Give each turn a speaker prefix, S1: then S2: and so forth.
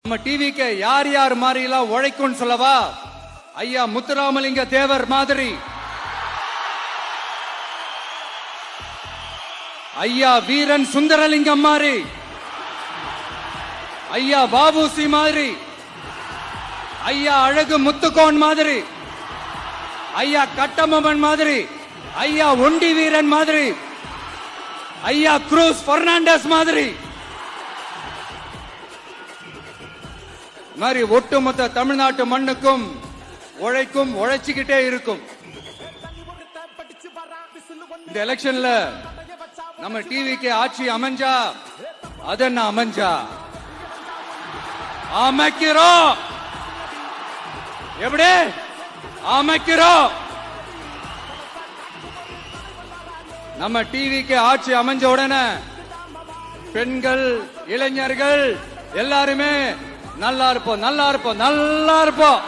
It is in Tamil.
S1: நம்ம டிவிக்கு யார் யார் மாதிரி எல்லாம் உழைக்கும் சொல்லவா? ஐயா முத்துராமலிங்க தேவர் மாதிரி, ஐயா வீரன் சுந்தரலிங்கம் மாதிரி, ஐயா பாபுசி மாதிரி, ஐயா அழகு முத்துக்கோன் மாதிரி, ஐயா கட்டமமன் மாதிரி, ஐயா ஒண்டி வீரன் மாதிரி, ஐயா குரூஸ் பெர்னாண்டஸ் மாதிரி மாதிரி ஒட்டுமொத்த தமிழ்நாட்டு மண்ணுக்கும் உழைக்கும், உழைச்சிக்கிட்டே இருக்கும். இந்த எலெக்ஷன்ல நம்ம டிவிக்கு ஆட்சி அமைஞ்சா அது என்ன அமைஞ்சா அமைக்கிறோம். எப்படி அமைக்கிறோம்? நம்ம டிவிக்கு ஆட்சி அமைஞ்ச உடனே பெண்கள், இளைஞர்கள் எல்லாருமே நல்லா இருப்போம், நல்லா இருப்போம், நல்லா இருப்போம்.